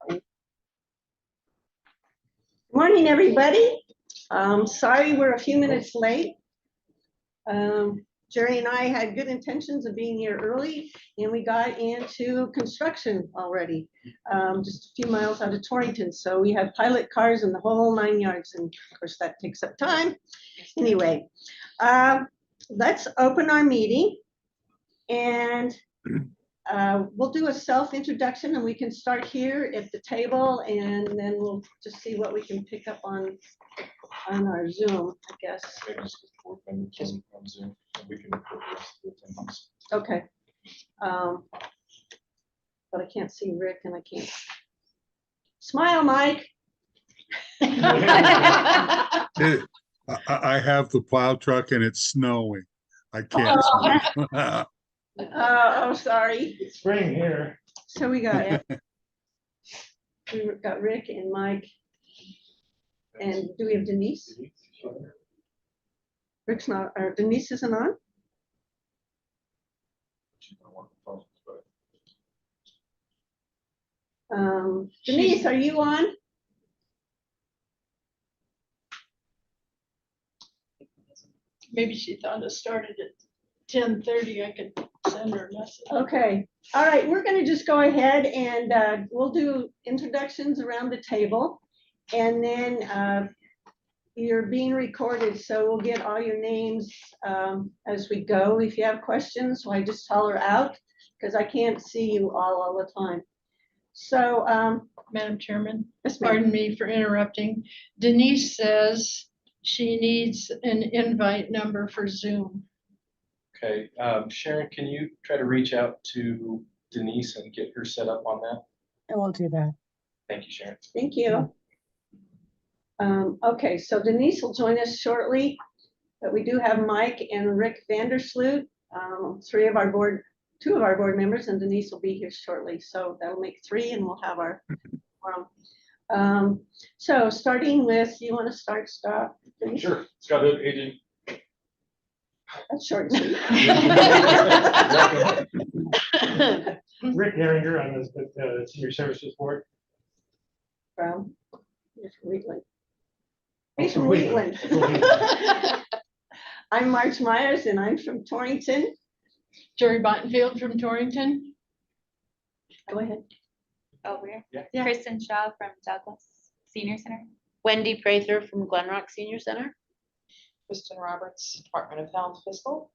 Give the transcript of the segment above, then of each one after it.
Good morning, everybody. Sorry we're a few minutes late. Jerry and I had good intentions of being here early, and we got into construction already, just a few miles out of Torrington. So we have pilot cars and the whole 9 yards, and of course that takes up time. Anyway, let's open our meeting, and we'll do a self-introduction, and we can start here at the table, and then we'll just see what we can pick up on our Zoom, I guess. Just on Zoom, and we can report the attendance. Okay. But I can't see Rick, and I can't. Smile, Mike. I have the plow truck and it's snowing. I can't. Oh. Oh, sorry. It's spring here. So we got Rick and Mike. And do we have Denise? Rick's not, or Denise isn't on? Denise, are you on? Maybe she thought it started at 10:30. I could send her a message. Okay. All right. We're going to just go ahead and we'll do introductions around the table. And then you're being recorded, so we'll get all your names as we go. If you have questions, why just holler out, because I can't see you all the time. So, Madam Chairman, yes, ma'am. pardon me for interrupting. Denise says she needs an invite number for Zoom. Okay, Sharon, can you try to reach out to Denise and get her set up on that? I will do that. Thank you, Sharon. Thank you. Okay, so Denise will join us shortly, but we do have Mike and Rick Vandersloot, two of our board members, and Denise will be here shortly. So that'll make 3, and we'll have our forum. So starting with, you want to start, Scott? Please? Sure, Scott, agent. That's short and sweet. Rick Geringer, I'm the Senior Services Board. From Wheatland. Oh, He's from from Wheatland. Wheatland. I'm Marge Myers, and I'm from Torrington. Jerry Bottenfield from Torrington. Go ahead. Over here. Yeah. Kristen Shaw from Douglas Senior Center. Wendy Prather from Glenrock Senior Center. Kristen Roberts, Department of Health Fiscal.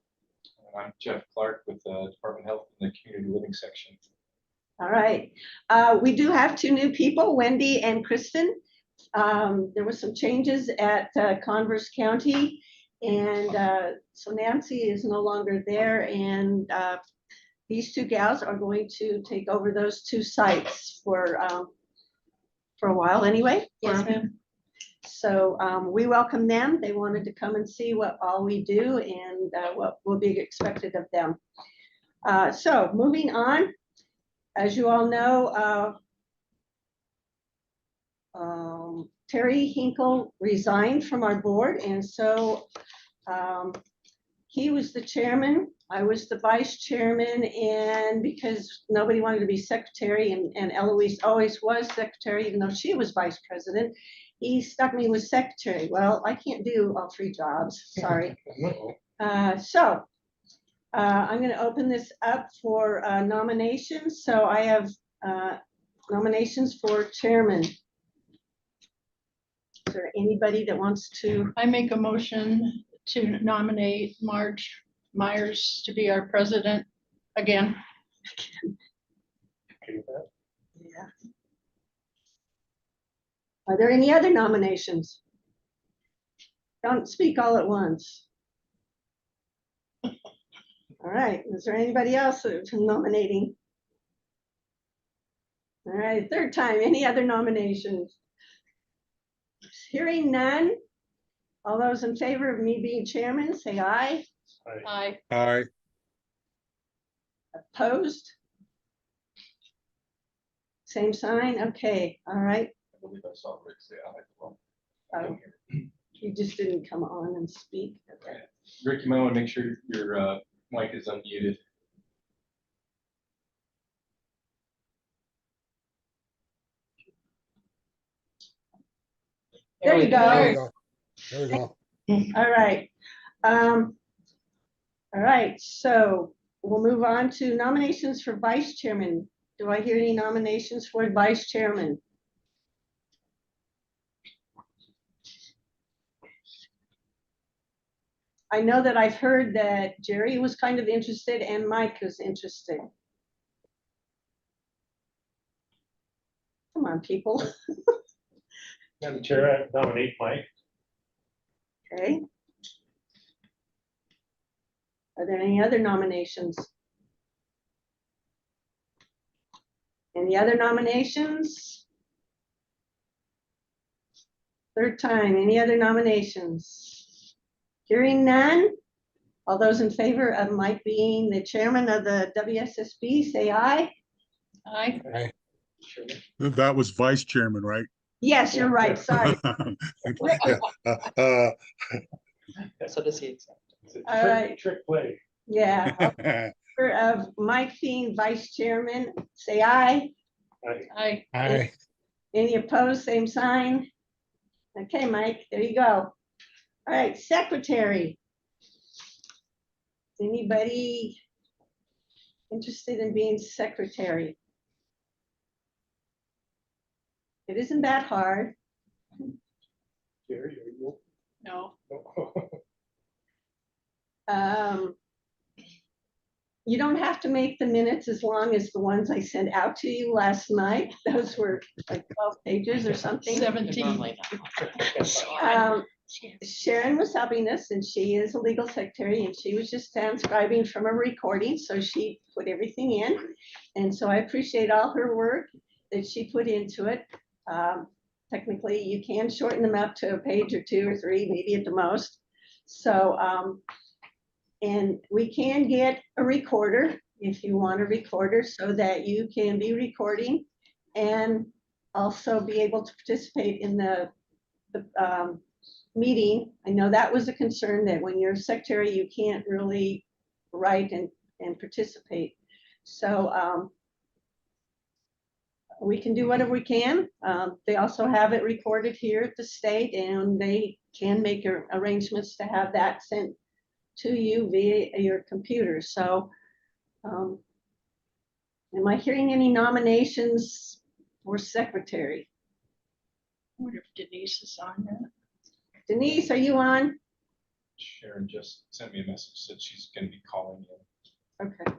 I'm Jeff Clark with the Department of Health in the Community Living section. All right. We do have 2 new people, Wendy and Kristen. There were some changes at Converse County, and so Nancy is no longer there, and these 2 gals are going to take over those 2 sites for a while anyway. Yes, ma'am. So we welcome them. They wanted to come and see what all we do and what will be expected of them. So moving on, as you all know, Terry Hinkle resigned from our board, and so he was the chairman, I was the vice chairman, and because nobody wanted to be secretary, and Eloise always was secretary, even though she was vice president, he stuck me with secretary. Well, I can't do all 3 jobs, sorry. So I'm going to open this up for nominations. So I have nominations for chairman. Is there anybody that wants to? I make a motion to nominate Marge Myers to be our president again. Okay with that? Yeah. Are there any other nominations? Don't speak all at once. All right, is there anybody else that's nominating? All right, 3rd time, any other nominations? Hearing none, all those in favor of me being chairman, say aye. Aye. Aye. Opposed? Same sign, okay, all right. I believe I saw Rick say aye. Well, Oh, you just didn't come on and speak. Okay. Rick, you might want to make sure your mic is unmuted. There you There go. There we go. All right. All right, so we'll move on to nominations for vice chairman. Do I hear any nominations for vice chairman? I know that I've heard that Jerry was kind of interested and Mike was interested. Come on, people. Madam Chair, I nominate Mike. Okay. Are there any other nominations? Any other nominations? Third time, any other nominations? Hearing none, all those in favor of Mike being the chairman of the WSSB, say aye. Aye. Aye. That was vice chairman, right? Yes, you're right, sorry. Yeah, So does he accept? It's a All right. trick play. Yeah, all in favor of Mike being vice chairman, say aye. Aye. Aye. Any opposed, same sign. Okay, Mike, there you go. All right, secretary. Anybody interested in being secretary? It isn't that hard. Jerry, are you? No. You don't have to make the minutes as long as the ones I sent out to you last night. Those were like 12 pages or something. 17. Um, Sharon was helping us and she is a legal secretary and she was just transcribing from a recording. So she put everything in. And so I appreciate all her work that she put into it. Technically, you can shorten them up to a page or 2 or 3, maybe at the most. So, and we can get a recorder if you want a recorder so that you can be recording and also be able to participate in the meeting. I know that was a concern that when you're a secretary, you can't really write and participate. So we can do whatever we can. They also have it recorded here at the state and they can make arrangements to have that sent to you via your computer. So am I hearing any nominations for secretary? I wonder if Denise is on that. Denise, are you on? Sharon just sent me a message, said she's gonna be calling you, Okay,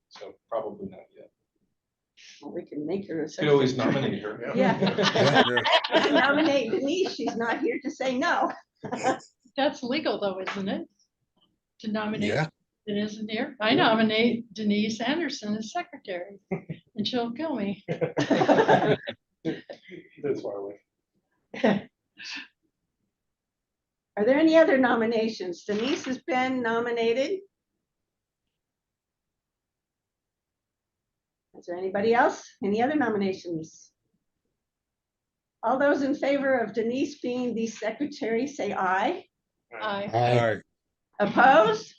so probably not yet. well, we can make her a Could always secretary. nominate her. Yeah. yeah. We can nominate Denise, she's not here to say no. That's legal though, isn't it? To nominate Yeah. that isn't here. I nominate Denise Anderson as secretary and she'll kill me. That's far away. Are there any other nominations? Denise has been nominated. Is there anybody else? Any other nominations? All those in favor of Denise being the secretary, say aye. Aye. Aye. Opposed?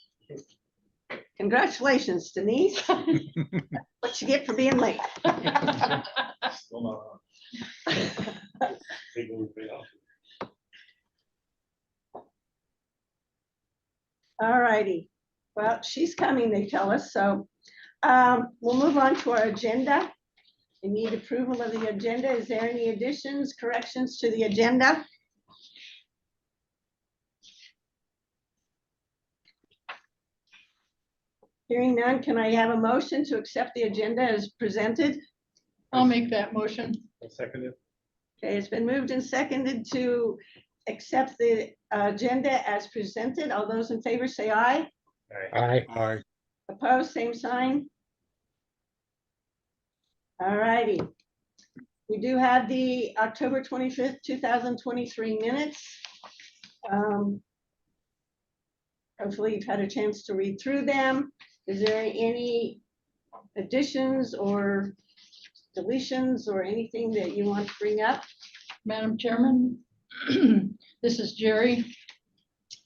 Congratulations, Denise. What you get for being late. Still not on. Big move, big off. All righty. Well, she's coming, they tell us. So we'll move on to our agenda. We need approval of the agenda. Is there any additions, corrections to the agenda? Hearing none, can I have a motion to accept the agenda as presented? I'll make that motion. I second it. Okay, it's been moved and seconded to accept the agenda as presented. All those in favor say aye. Aye. Aye. Opposed, same sign. All righty. We do have the October 25th, 2023 minutes. Hopefully you've had a chance to read through them. Is there any additions or deletions or anything that you want to bring up? Madam Chairman, this is Jerry.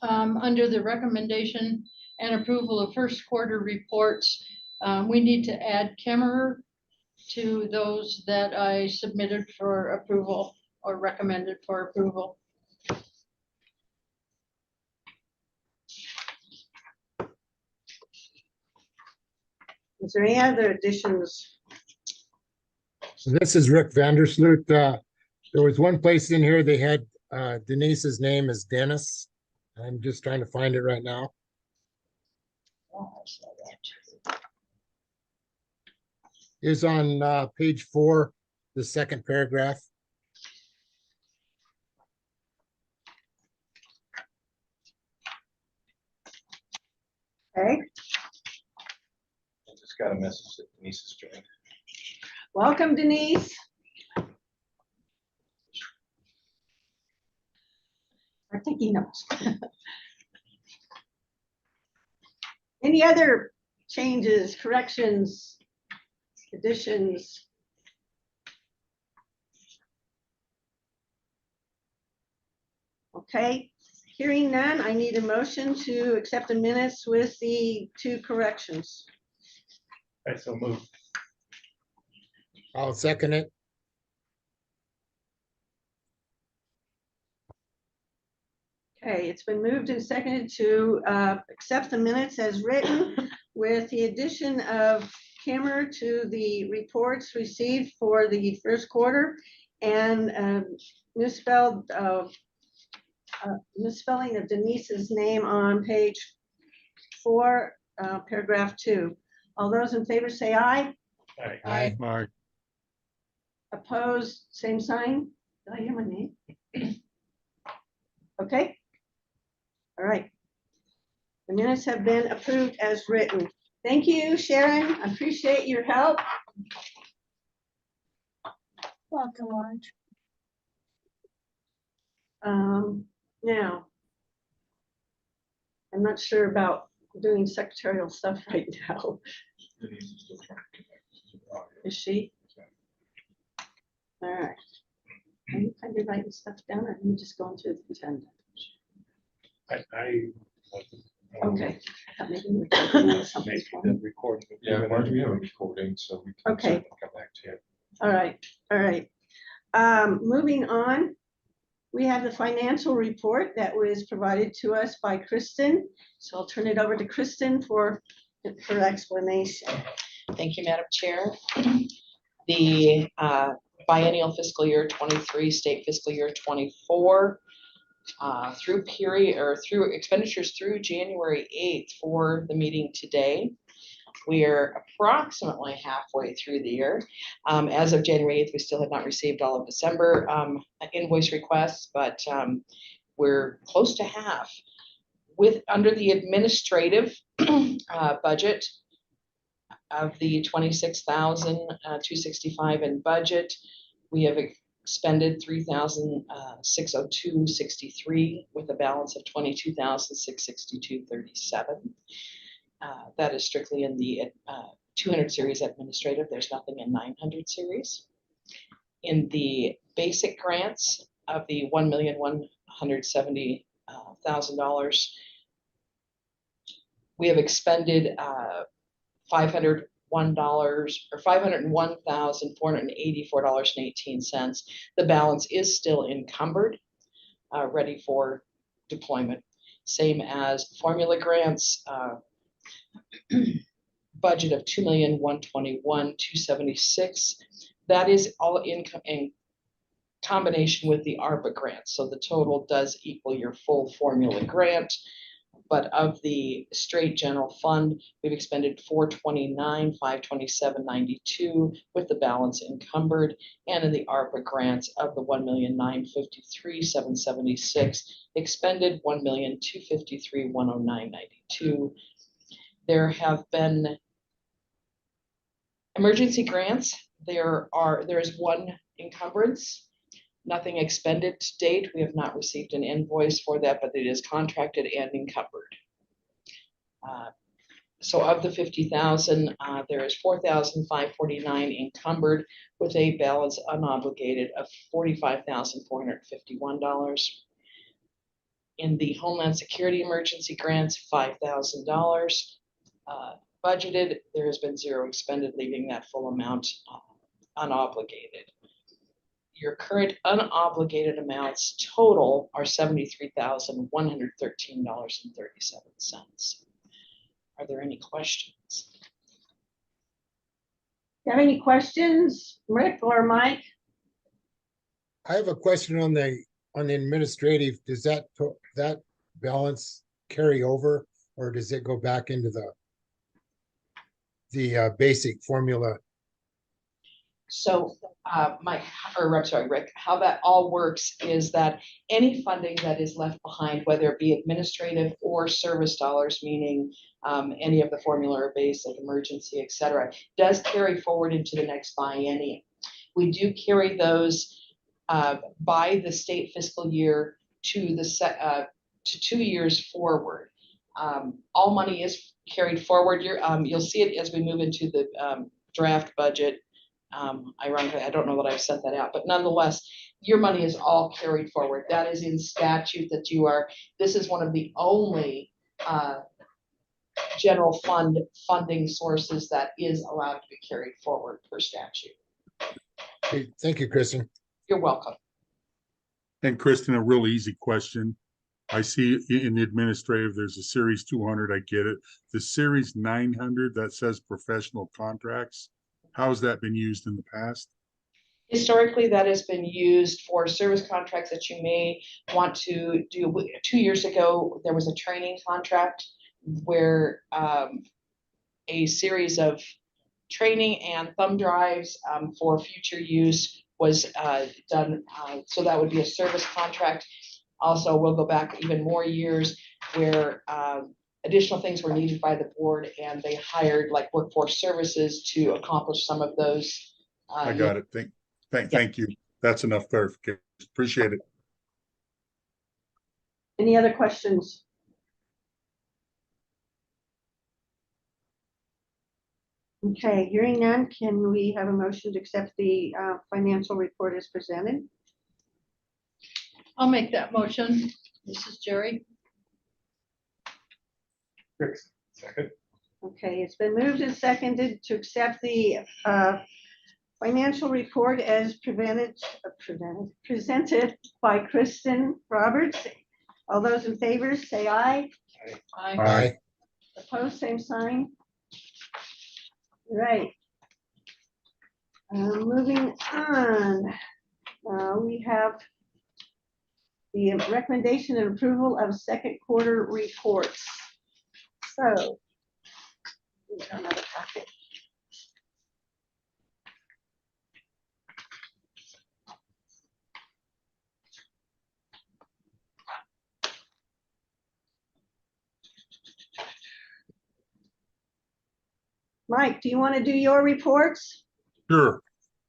Under the recommendation and approval of first quarter reports, we need to add Kemmerer to those that I submitted for approval or recommended for approval. Is there any other additions? This is Rick Vandersloot. There was one place in here they had Denise's name as Dennis. I'm just trying to find it right now. Is on page 4, the second paragraph. Okay, I just got a message that Denise is joined. welcome Denise. I'm taking notes. Any other changes, corrections, additions? Okay, hearing none, I need a motion to accept the minutes with the 2 corrections. I so moved. I'll second it. Okay, it's been moved and seconded to accept the minutes as written with the addition of Kimmer to the reports received for the first quarter and misspelling of Denise's name on page 4, paragraph 2. All those in favor say aye. Aye. Aye. Aye. Opposed, same sign. Did I hear my name? Okay. All right. The minutes have been approved as written. Thank you, Sharon. I appreciate your help. Welcome, Orange. Now, I'm not sure about doing secretarial stuff right now. Denise is still trying to connect. Is she? All right. Are you kind of writing stuff down or are you just going through the agenda? Okay. I thought maybe you were doing something for me. Recording. Yeah, Marge, we have a recording, so we can Okay. certainly come back to you. All right, all right. Moving on, we have the financial report that was provided to us by Kristen. So I'll turn it over to Kristen for her explanation. Thank you, Madam Chair. The biennial fiscal year 23, state fiscal year 24, through expenditures through January 8th for the meeting today. We are approximately halfway through the year. As of January 8th, we still have not received all of December invoice requests, but we're close to half. Under the administrative budget of the 26,265 in budget, we have expended 3,602.63 with a balance of 22,662.37. That is strictly in the 200 series administrative. There's nothing in 900 series. In the basic grants of the $1,170,000, we have expended $501 or $501,484.18. The balance is still encumbered, ready for deployment. Same as formula grants, budget of $2,121,276. That is all in combination with the ARPA grant. So the total does equal your full formula grant. But of the straight general fund, we've expended $429,527.92 with the balance encumbered. And in the ARPA grants of the $1,953,776, expended $1,253,109.92. There have been emergency grants. There is one encumbrance, nothing expended to date. We have not received an invoice for that, but it is contracted and encumbered. So of the 50,000, there is 4,549 encumbered with a balance unobligated of $45,451. In the Homeland Security emergency grants, $5,000. Budgeted, there has been zero expended, leaving that full amount unobligated. Your current unobligated amounts total are $73,113.37. Are there any questions? You have any questions, Rick or Mike? I have a question on the administrative. Does that balance carry over, or does it go back into the basic formula? So, I'm sorry, Rick, how that all works is that any funding that is left behind, whether it be administrative or service dollars, meaning any of the formula or basic, emergency, et cetera, does carry forward into the next biennium. We do carry those by the state fiscal year to to 2 years forward. All money is carried forward. You'll see it as we move into the draft budget. Ironically, I don't know that I've sent that out, but nonetheless, your money is all carried forward. That is in statute that this is one of the only general funding sources that is allowed to be carried forward per statute. Okay, thank you, Kristen. You're welcome. And Kristen, a real easy question. I see in the administrative, there's a series 200, I get it. The series 900 that says professional contracts, how has that been used in the past? Historically, that has been used for service contracts that you may want to do. 2 years ago, there was a training contract where a series of training and thumb drives for future use was done. So that would be a service contract. Also, we'll go back even more years where additional things were needed by the board and they hired like workforce services to accomplish some of those. I got it. Thank you. That's enough clarification. Appreciate it. Any other questions? Okay, hearing none, can we have a motion to accept the financial report as presented? I'll make that motion. This is Jerry. Rick, second. Okay, it's been moved and seconded to accept the financial report as presented by Kristen Roberts. All those in favor, say aye. Aye. Opposed, same sign. Right. Moving on, we have the recommendation and approval of second quarter reports. So, we have another packet. Mike, do you want to do your reports? Sure,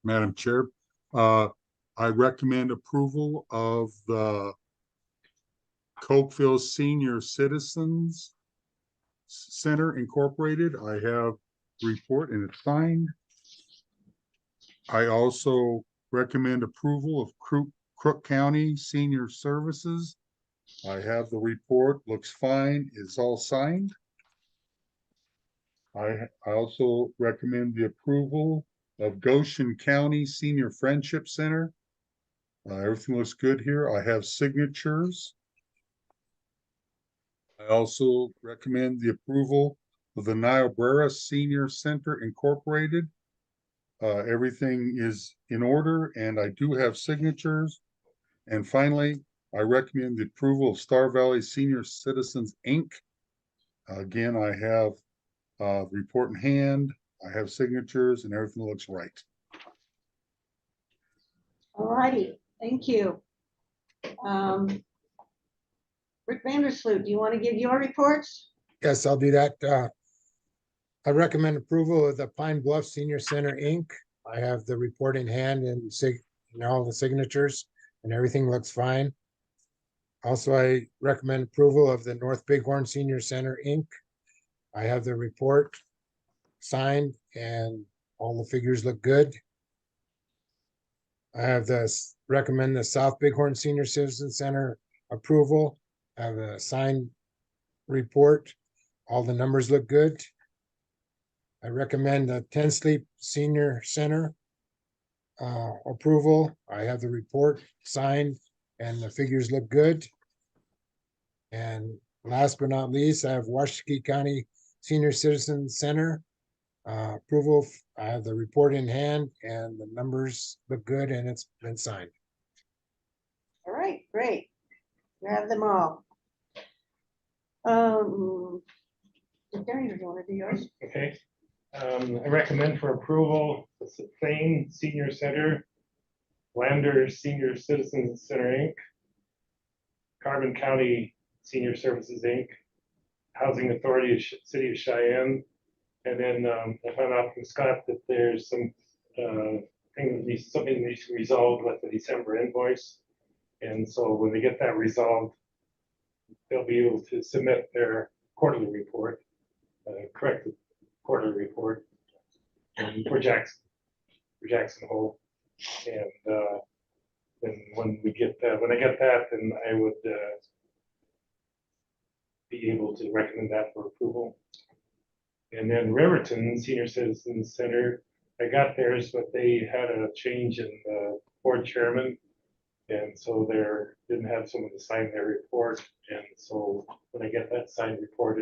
Madam Chair. I recommend approval of the Cokeville Senior Citizens Center Incorporated. I have report and it's signed. I also recommend approval of Crook County Senior Services. I have the report, looks fine, it's all signed. I also recommend the approval of Goshen County Senior Friendship Center. Everything looks good here. I have signatures. I also recommend the approval of the Niobrara Senior Center Incorporated. Everything is in order and I do have signatures. And finally, I recommend the approval of Star Valley Senior Citizens, Inc. Again, I have report in hand, I have signatures and everything looks right. All righty, thank you. Rick Vandersloot, do you want to give your reports? Yes, I'll do that. I recommend approval of the Pine Bluff Senior Center, Inc. I have the report in hand and all the signatures and everything looks fine. Also, I recommend approval of the North Bighorn Senior Center, Inc. I have the report signed and all the figures look good. I have recommend the South Bighorn Senior Citizen Center approval. I have a signed report. All the numbers look good. I recommend the 10 Sleep Senior Center approval. I have the report signed and the figures look good. And last but not least, I have Washakie County Senior Citizen Center. Approval, I have the report in hand and the numbers look good and it's been signed. All right, great. We have them all. Gary, do you want to do yours? Okay. I recommend for approval, the Thane Senior Center, Lander Senior Citizens Center, Inc., Carbon County Senior Services, Inc., Housing Authority of City of Cheyenne. And then I found out from Scott that there's some something that needs to be resolved with the December invoice. And so when they get that resolved, they'll be able to submit their quarterly report, corrected quarterly report, and for Jackson Hole. And then when we get that, when I get that, then I would be able to recommend that for approval. And then Riverton Senior Citizens Center, I got theirs, but they had a change in the board chairman. And so there didn't have someone to sign their report. And so when I get that signed report,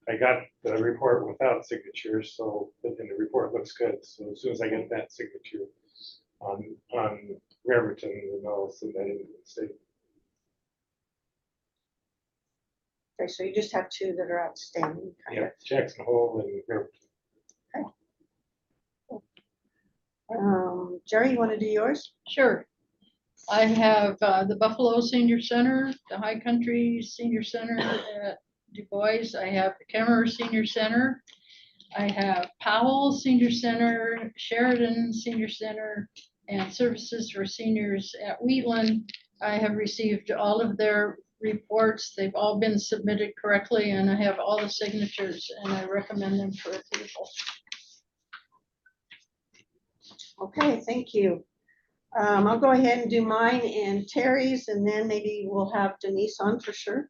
I got the report without signatures, so but then the report looks good. So as soon as I get that signature on Riverton, then I'll send that into the state. Okay, so you just have two that are outstanding. kind Yeah, of. Jackson Hole and Riverton. Jerry, you want to do yours? Sure. I have the Buffalo Senior Center, the High Country Senior Center at Du Bois. I have the Kemmer Senior Center. I have Powell Senior Center, Sheridan Senior Center, and Services for Seniors at Wheatland. I have received all of their reports. They've all been submitted correctly, and I have all the signatures, and I recommend them for approval. Okay, thank you. I'll go ahead and do mine and Terry's, and then maybe we'll have Denise on for sure.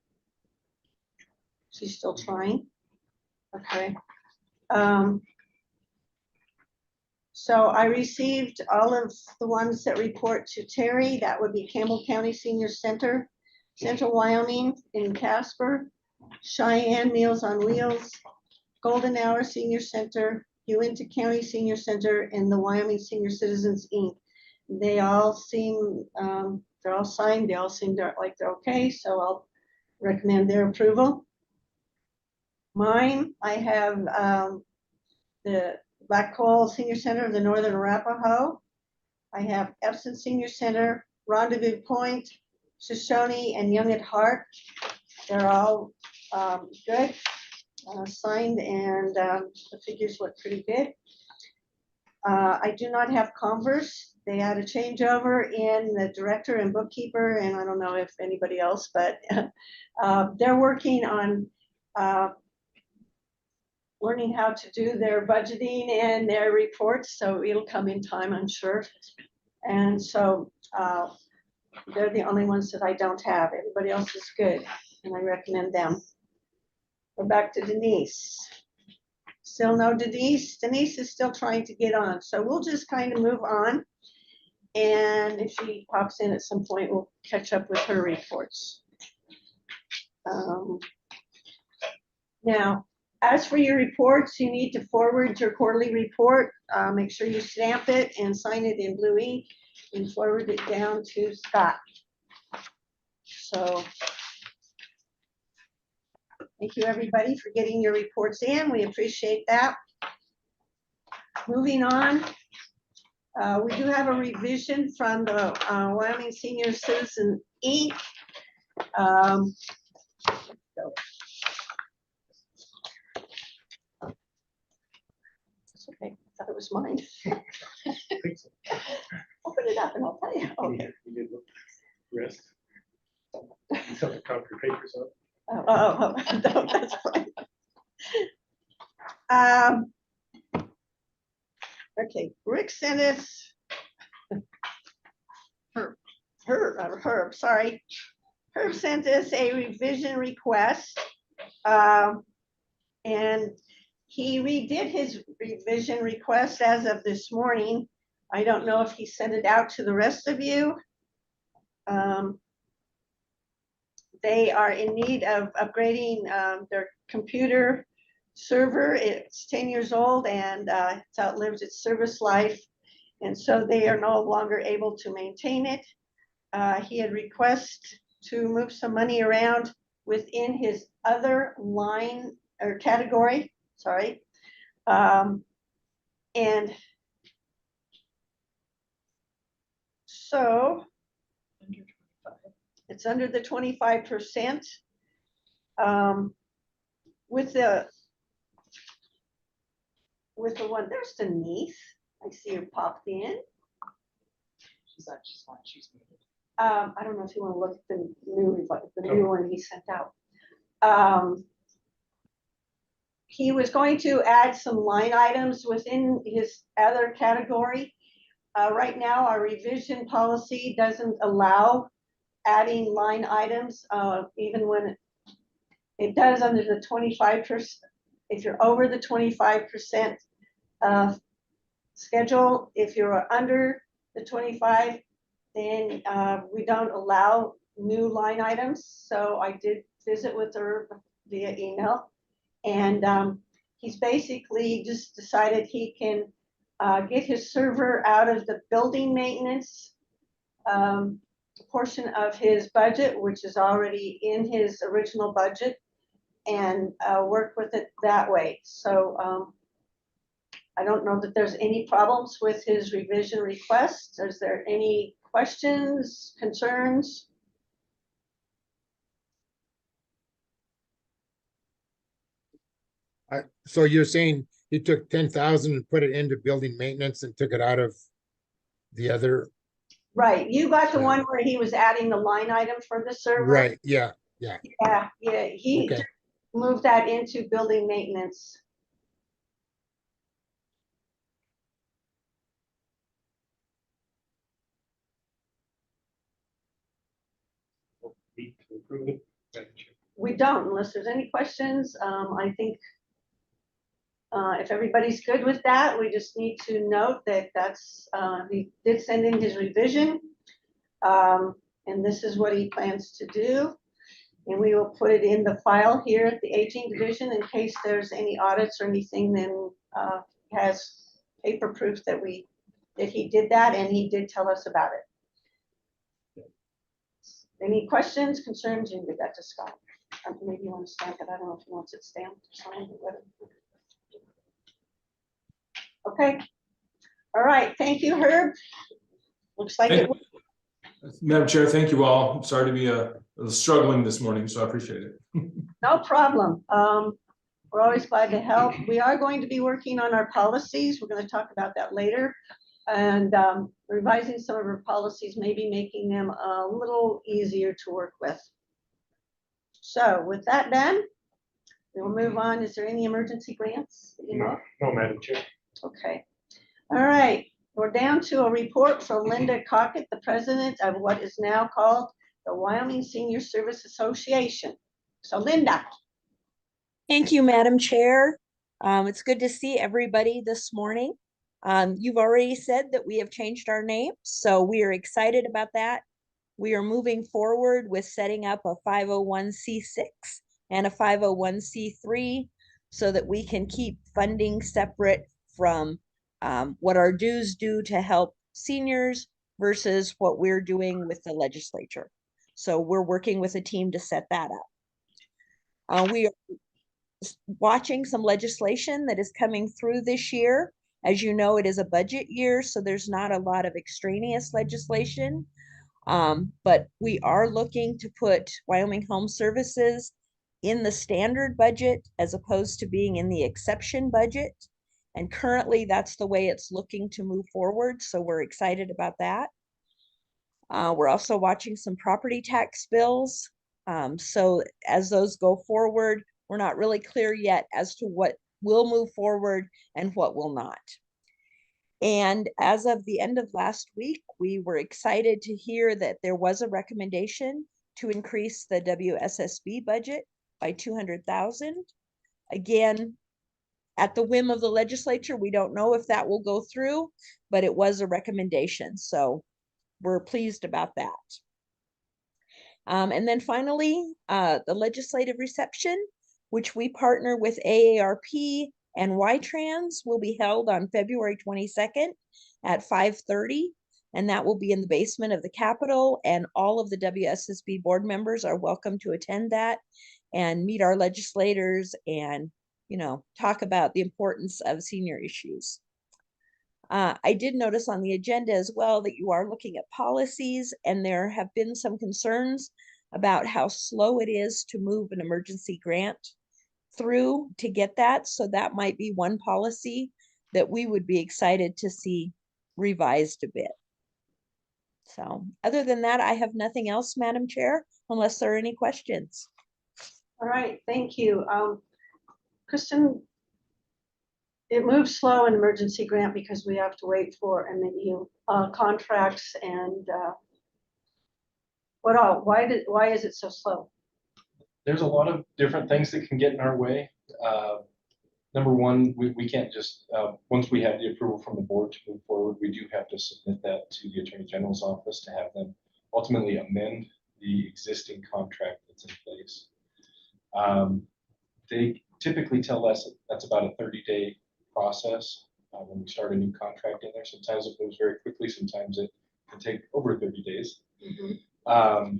She's still trying. Okay. So I received all of the ones that report to Terry. That would be Campbell County Senior Center, Central Wyoming in Casper, Cheyenne Meals on Wheels, Golden Hour Senior Center, Uinta County Senior Center, and the Wyoming Senior Citizens, Inc. They all seem, they're all signed, they all seem like they're okay, so I'll recommend their approval. Mine, I have the Black Coal Senior Center of the Northern Arapahoe. I have Epson Senior Center, Rendezvous Point, Shoshone, and Young at Heart. They're all good, signed, and the figures look pretty good. I do not have Converse. They had a changeover in the director and bookkeeper, and I don't know if anybody else, but they're working on learning how to do their budgeting and their reports, so it'll come in time, I'm sure. And so they're the only ones that I don't have. Everybody else is good, and I recommend them. We're back to Denise. Still no Denise. Denise is still trying to get on, so we'll just kind of move on. And if she pops in at some point, we'll catch up with her reports. Now, as for your reports, you need to forward your quarterly report. Make sure you stamp it and sign it in blue ink and forward it down to Scott. So thank you, everybody, for getting your reports in. We appreciate that. Moving on, we do have a revision from the Wyoming Senior Citizen, Inc. It's okay, I thought it was mine. Open it up and I'll tell you. Okay. You did look rest. You still have to count your papers up. Oh, no, that's fine. Okay, Rick sent us. Herb, sorry. Herb sent us a revision request. And he redid his revision request as of this morning. I don't know if he sent it out to the rest of you. They are in need of upgrading their computer server. It's 10 years old and it's outlived its service life. And so they are no longer able to maintain it. He had requested to move some money around within his other line or category, sorry. And so it's under the 25%. With the one, there's Denise. I see her popped in. She's fine, she's muted. I don't know if you want to look at the new one he sent out. He was going to add some line items within his other category. Right now, our revision policy doesn't allow adding line items, even when it does under the 25%. If you're over the 25% schedule, if you're under the 25, then we don't allow new line items. So I did visit with her via email, and he's basically just decided he can get his server out of the building maintenance portion of his budget, which is already in his original budget, and work with it that way. So I don't know that there's any problems with his revision request. Is there any questions, concerns? So you're saying he took 10,000 and put it into building maintenance and took it out of the other, Right, you got the Yeah. one where he was adding the line item for the server. right, yeah, Yeah, he okay. moved that into building maintenance. Need to approve it. Madam Chair. We don't, unless there's any questions. I think if everybody's good with that, we just need to note that he did send in his revision. And this is what he plans to do. And we will put it in the file here at the aging division in case there's any audits or anything, then has paper proof that he did that, and he did tell us about it. Any questions, concerns? You can give that to Scott. Maybe you want to stamp it. I don't know if he wants it stamped or signed or whatever. Okay. All right. Thank you, Herb. Looks like it. Madam Chair, thank you all. I'm sorry to be struggling this morning, so I appreciate it. No problem. We're always glad to help. We are going to be working on our policies. We're going to talk about that later. And revising some of our policies, maybe making them a little easier to work with. So with that done, we'll move on. Is there any emergency grants that you know? No, Madam Chair. Okay. All right. We're down to a report from Linda Cockett, the president of what is now called the Wyoming Senior Service Association. So Linda. Thank you, Madam Chair. It's good to see everybody this morning. You've already said that we have changed our name, so we are excited about that. We are moving forward with setting up a 501c6 and a 501c3 so that we can keep funding separate from what our dues do to help seniors versus what we're doing with the legislature. So we're working with a team to set that up. We are watching some legislation that is coming through this year. As you know, it is a budget year, so there's not a lot of extraneous legislation. But we are looking to put Wyoming Home Services in the standard budget as opposed to being in the exception budget. And currently that's the way it's looking to move forward. So we're excited about that. We're also watching some property tax bills. So as those go forward, we're not really clear yet as to what will move forward and what will not. And as of the end of last week, we were excited to hear that there was a recommendation to increase the WSSB budget by $200,000. Again, at the whim of the legislature, we don't know if that will go through, but it was a recommendation. So we're pleased about that. And then finally, the legislative reception. which we partner with AARP and Y-Trans, will be held on February 22nd at 5:30. And that will be in the basement of the Capitol, and all of the WSSB board members are welcome to attend that and meet our legislators and, talk about the importance of senior issues. I did notice on the agenda as well that you are looking at policies, and there have been some concerns about how slow it is to move an emergency grant through to get that. So that might be one policy that we would be excited to see revised a bit. So other than that, I have nothing else, Madam Chair, unless there are any questions. All right, thank you. Kristen, it moves slow in emergency grant because we have to wait for MNU contracts and what all? Why is it so slow? There's a lot of different things that can get in our way. Number one, we can't just, once we have the approval from the board to move forward, we do have to submit that to the Attorney General's office to have them ultimately amend the existing contract that's in place. They typically tell us that's about a 30-day process when we start a new contract in there. Sometimes it moves very quickly, sometimes it can take over 30 days. Mm-hmm.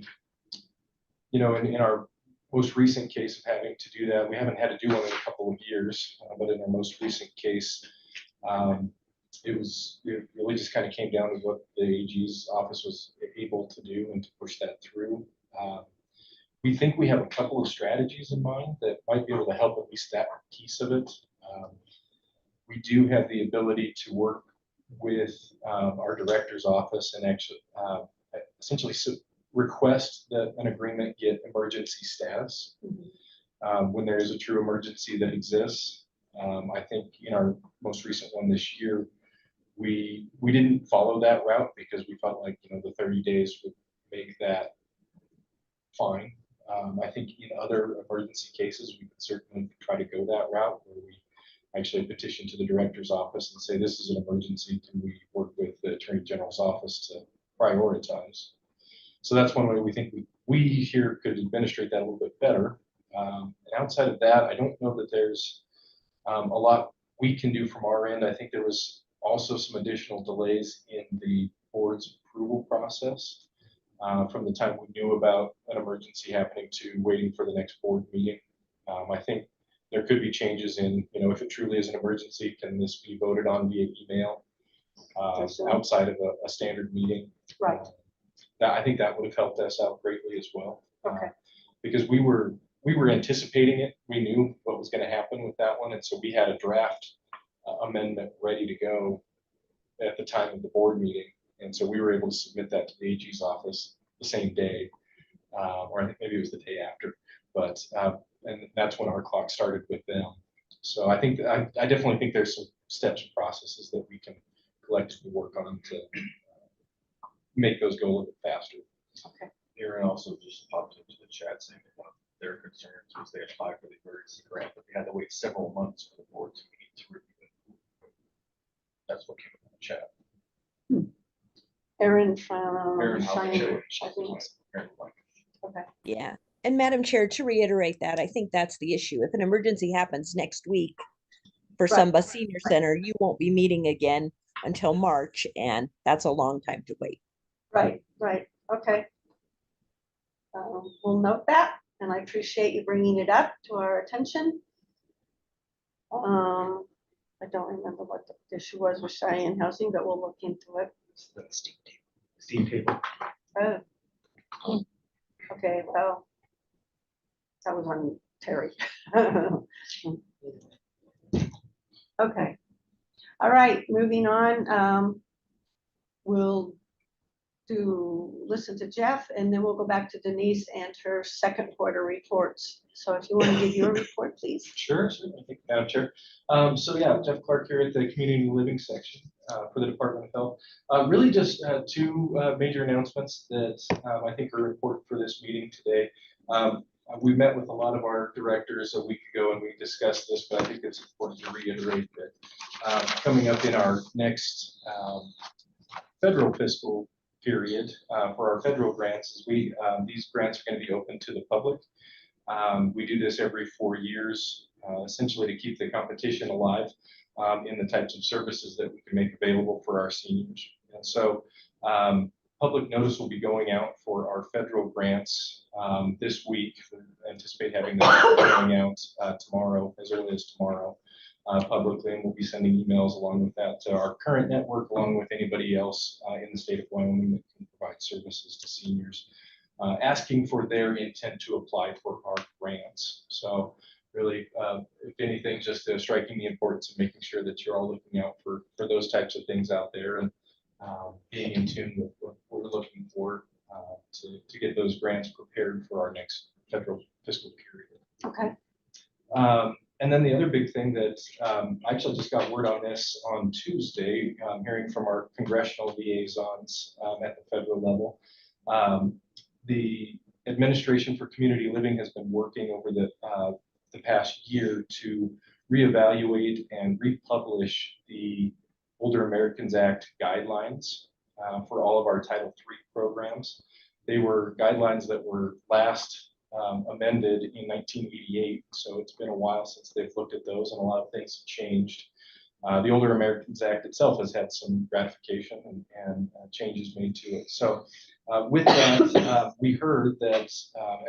In our most recent case of having to do that, we haven't had to do one in a couple of years, but in our most recent case, it really just kind of came down to what the AG's office was able to do and to push that through. We think we have a couple of strategies in mind that might be able to help at least that piece of it. We do have the ability to work with our director's office and actually essentially request that an agreement get emergency status when there is a true emergency that exists. I think in our most recent one this year, we didn't follow that route because we felt like the 30 days would make that fine. I think in other emergency cases, we could certainly try to go that route where we actually petition to the director's office and say, this is an emergency. Can we work with the Attorney General's office to prioritize? So that's one way we think we here could administrate that a little bit better. And outside of that, I don't know that there's a lot we can do from our end. I think there was also some additional delays in the board's approval process from the time we knew about an emergency happening to waiting for the next board meeting. I think there could be changes in, if it truly is an emergency, can this be voted on via email outside of a standard meeting? Right. I think that would have helped us out greatly as well. Okay. Because we were anticipating it. We knew what was going to happen with that one. And so we had a draft amendment ready to go at the time of the board meeting. And so we were able to submit that to the AG's office the same day, or I think maybe it was the day after, but, and that's when our clock started with them. So I think, I definitely think there's some steps and processes that we can collectively work on to make those go a little bit faster. Okay. Aaron also just popped into the chat saying that one of their concerns was they applied for the emergency grant, but they had to wait several months for the board to meet to review it. That's what came up in the chat. Aaron from Aaron, Cheyenne. Okay. Yeah. And Madam Chair, to reiterate that, I think that's the issue. If an emergency happens next week for some senior center, you won't be meeting again until March, and that's a long time to wait. Right. Okay. We'll note that, and I appreciate you bringing it up to our attention. I don't remember what the issue was with Cheyenne Housing, but we'll look into it. It's the steam table. Oh. Okay, well, that was on Terry. Okay. All right, moving on. We'll listen to Jeff, and then we'll go back to Denise and her second quarter reports. So if you want to give your report, please. Sure. Thank you, Madam Chair. So yeah, Jeff Clark here at the Community Living section for the Department of Health. Really just two major announcements that I think are important for this meeting today. We met with a lot of our directors a week ago and we discussed this, but I think it's important to reiterate that coming up in our next federal fiscal period for our federal grants is these grants are going to be open to the public. We do this every 4 years, essentially to keep the competition alive in the types of services that we can make available for our seniors. And so public notice will be going out for our federal grants this week. We anticipate having them going out tomorrow, as early as tomorrow, publicly, and we'll be sending emails along with that to our current network, along with anybody else in the state of Wyoming that can provide services to seniors, asking for their intent to apply for our grants. So really, if anything, just striking the importance of making sure that you're all looking out for those types of things out there, and being in tune with what we're looking for to get those grants prepared for our next federal fiscal period. Okay. And then the other big thing that I actually just got word on this on Tuesday, hearing from our congressional liaisons at the federal level. The Administration for Community Living has been working over the past year to reevaluate and republish the Older Americans Act guidelines for all of our Title III programs. They were guidelines that were last amended in 1988, so it's been a while since they've looked at those, and a lot of things have changed. The Older Americans Act itself has had some ratification and changes made to it. So with that, we heard that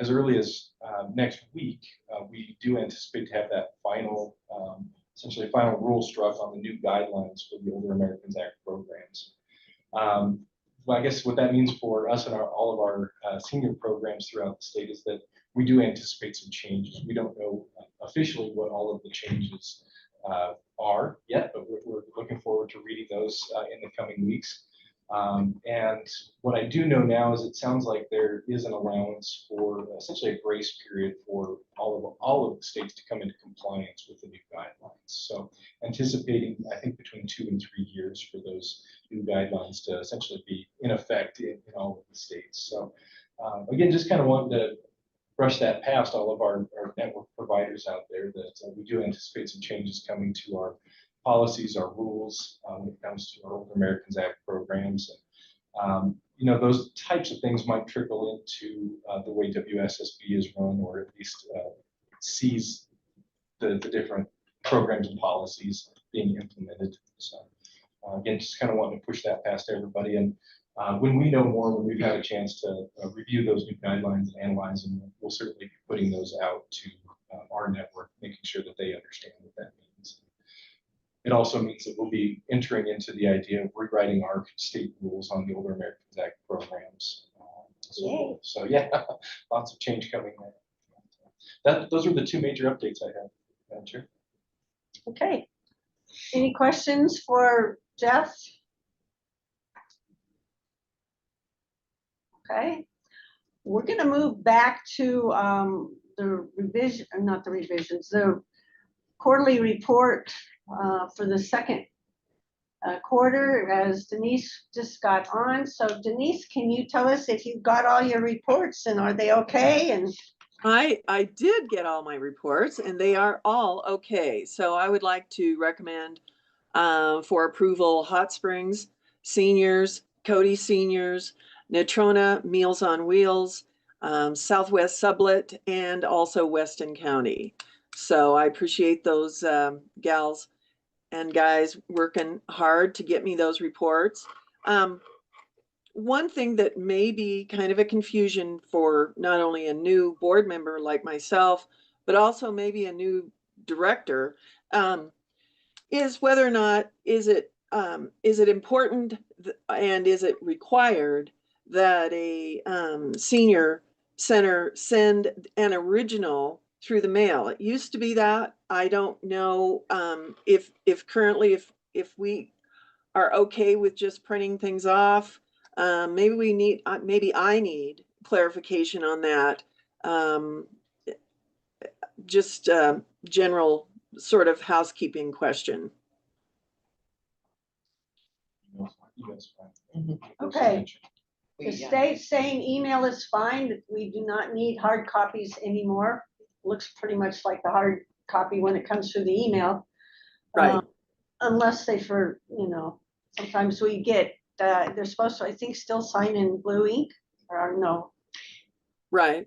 as early as next week, we do anticipate to have that final, essentially final rule struck on the new guidelines for the Older Americans Act programs. Well, I guess what that means for us and all of our senior programs throughout the state is that we do anticipate some changes. We don't know officially what all of the changes are yet, but we're looking forward to reading those in the coming weeks. And what I do know now is it sounds like there is an allowance for essentially a grace period for all of the states to come into compliance with the new guidelines. So anticipating, I think, between 2 and 3 years for those new guidelines to essentially be in effect in all of the states. So again, just kind of wanted to brush that past all of our network providers out there, that we do anticipate some changes coming to our policies, our rules when it comes to our Older Americans Act programs. And, you know, those types of things might trickle into the way WSSB is run, or at least sees the different programs and policies being implemented. So again, just kind of wanting to push that past everybody. And when we know more, when we've had a chance to review those new guidelines and analyze them, we'll certainly be putting those out to our network, making sure that they understand what that means. It also means that we'll be entering into the idea of rewriting our state rules on the Older Americans Act programs. So yeah, lots of change coming there. Those are the 2 major updates I have, Madam Chair. Okay. Any questions for Jeff? Okay. We're going to move back to the revision, not the revisions, the quarterly report for the second quarter, as Denise just got on. So Denise, can you tell us if you've got all your reports and are they okay? And I did get all my reports and they are all okay. So I would like to recommend for approval Hot Springs Seniors, Cody Seniors, Natrona Meals on Wheels, Southwest Sublet, and also Weston County. So I appreciate those gals and guys working hard to get me those reports. One thing that may be kind of a confusion for not only a new board member like myself, but also maybe a new director, is whether or not is it important and is it required that a senior center send an original through the mail? It used to be that. I don't know if currently if we are okay with just printing things off. Maybe we need, maybe I need clarification on that. Just general sort of housekeeping question. okay. We, The state's saying email is fine, that we do not need hard copies anymore. Looks pretty much like the hard copy when it comes through the email. Right. Unless they sometimes we get, they're supposed to, I think, still sign in blue ink or no. Right.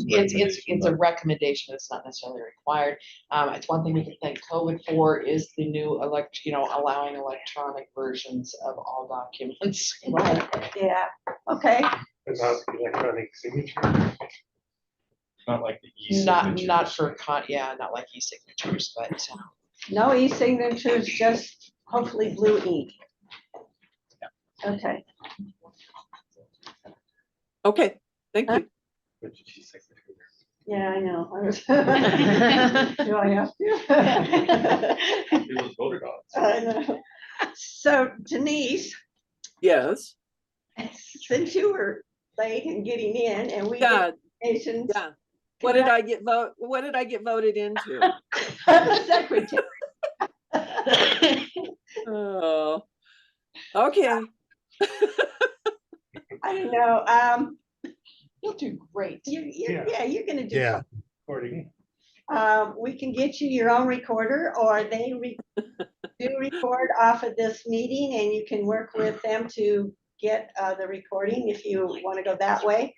It's a recommendation, it's not necessarily required. It's one thing we can thank COVID for is the new allowing electronic versions of all documents. Right, yeah, okay, But not electronic signature. Not like the e-signatures. Not for not like e-signatures, but no e-signatures, just hopefully blue ink. Okay, Okay, thank you. What did she say? yeah, I know. Do I have to? It was voted on. I know. So Denise, Yes, since you were late in getting in and we yeah, did patients, yeah. What did I get voted into? the secretary. Oh, okay. I don't know, you'll do great. yeah, you're gonna do. Yeah. Recording. We can get you your own recorder, or they do record off of this meeting, and you can work with them to get the recording if you want to go that way.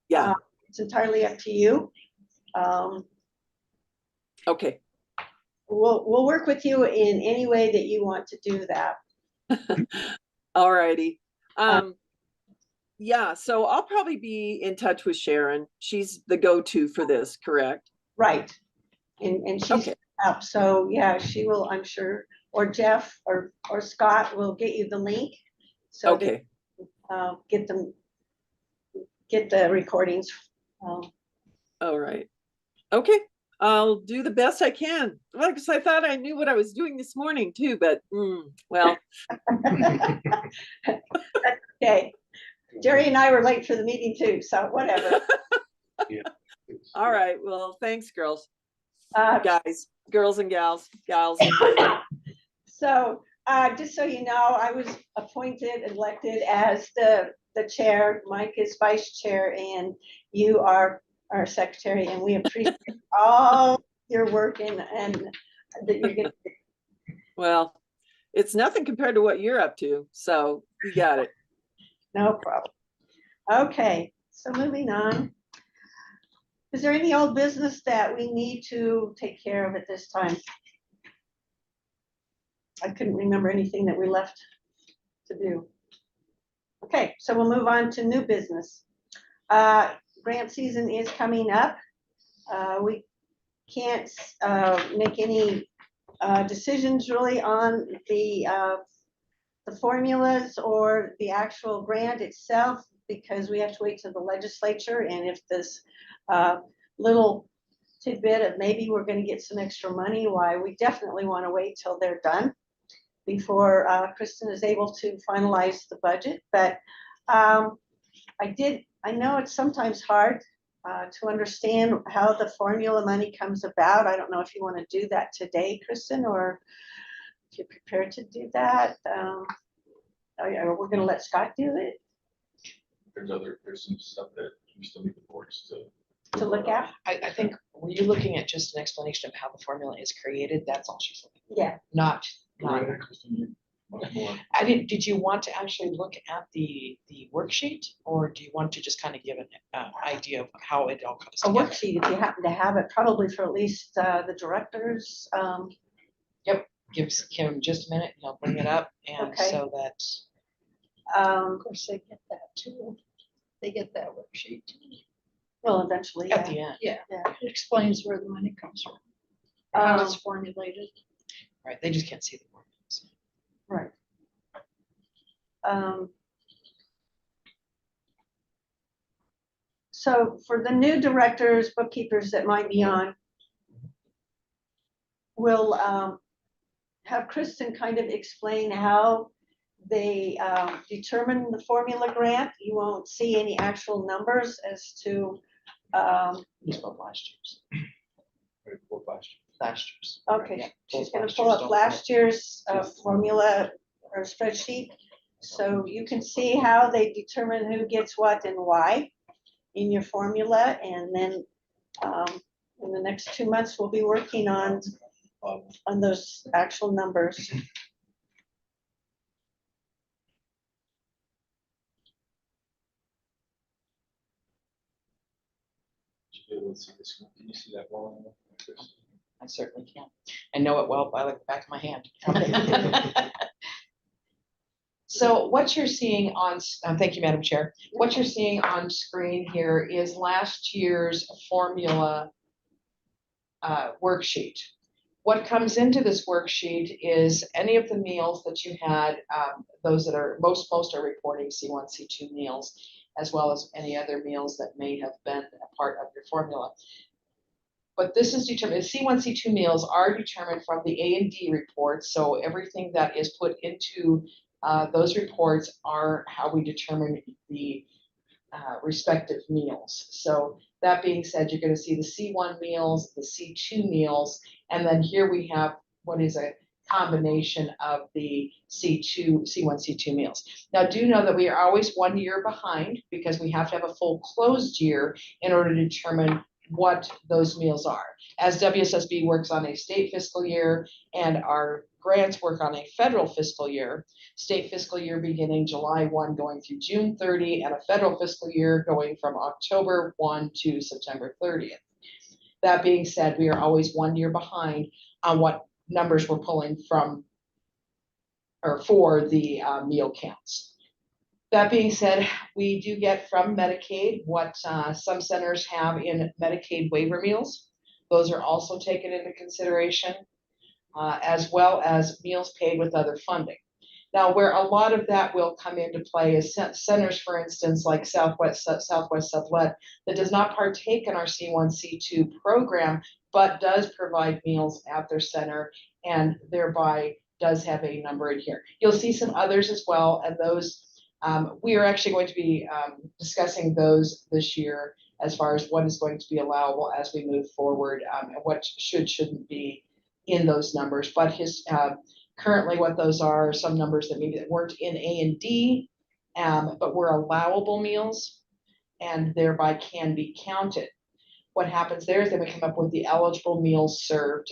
Yeah, It's entirely up to you. okay. We'll work with you in any way that you want to do that. All righty. Yeah, so I'll probably be in touch with Sharon. She's the go-to for this, correct? Right. And she's Okay. up, so yeah, she will, I'm sure, or Jeff or Scott will get you the link. So Okay, that, get the recordings. all right. Okay, I'll do the best I can. Well, because I thought I knew what I was doing this morning too, but well, Okay, Jerry and I were late for the meeting too, so whatever. all right. Well, thanks, girls, Uh, guys, girls and gals. So, just so you know, I was appointed, elected as the chair. Mike is vice chair, and you are our secretary, and we appreciate all your work and that you're getting. Well, it's nothing compared to what you're up to, so you got it. No problem. Okay, so moving on. Is there any old business that we need to take care of at this time? I couldn't remember anything that we left to do. Okay, so we'll move on to new business. Grant season is coming up. We can't make any decisions really on the formulas or the actual grant itself because we have to wait till the legislature, and if this little tidbit of maybe we're going to get some extra money, why we definitely want to wait till they're done before Kristen is able to finalize the budget. But I know it's sometimes hard to understand how the formula money comes about. I don't know if you want to do that today, Kristen, or if you're prepared to do that. We're going to let Scott do it There's some stuff that we still need the boards to look at. I think, were you looking at just an explanation of how the formula is created? That's all she's looking Yeah. for. Not. Much more. Did you want to actually look at the worksheet, or do you want to just kind of give an idea of how it all comes A together? worksheet, if you happen to have it, probably for at least the directors. Gives him just a minute, he'll bring it up, and Okay. so that. Of course, they get that too. They get that worksheet. Well, eventually, At yeah. the end, Yeah, Yeah. it explains where the money comes from, how it's formulated. right, they just can't see the formulas. Right. So for the new directors, bookkeepers that might be on, we'll have Kristen kind of explain how they determine the formula grant. You won't see any actual numbers as to. These were last year's. Last year's. Okay, Yeah, she's both gonna last pull year's up don't- last year's formula or spreadsheet. So you can see how they determine who gets what and why in your formula. And then in the next 2 months, we'll be working on those actual numbers. be able to see this. Can you see that well? I certainly can. I know it well by like the back of my hand. So what you're seeing on, thank you, Madam Chair. What you're seeing on screen here is last year's formula worksheet. What comes into this worksheet is any of the meals that you had, those that are, most are reporting C1, C2 meals, as well as any other meals that may have been a part of your formula. But this is determined, C1, C2 meals are determined from the A&D reports, so everything that is put into those reports are how we determine the respective meals. So that being said, you're going to see the C1 meals, the C2 meals, and then here we have what is a combination of the C1, C2 meals. Now do know that we are always 1 year behind because we have to have a full closed year in order to determine what those meals are. As WSSB works on a state fiscal year and our grants work on a federal fiscal year, state fiscal year beginning July 1 going through June 30, and a federal fiscal year going from October 1 to September 30th. That being said, we are always 1 year behind on what numbers we're pulling from or for the meal counts. That being said, we do get from Medicaid what some centers have in Medicaid waiver meals. Those are also taken into consideration, as well as meals paid with other funding. Now, where a lot of that will come into play is centers, for instance, like Southwest Sublet, that does not partake in our C1, C2 program, but does provide meals at their center and thereby does have a number in here. You'll see some others as well, and those we are actually going to be discussing those this year as far as what is going to be allowable as we move forward, and what shouldn't be in those numbers. But currently what those are some numbers that maybe that weren't in A&D, but were allowable meals and thereby can be counted. What happens there is that we come up with the eligible meals served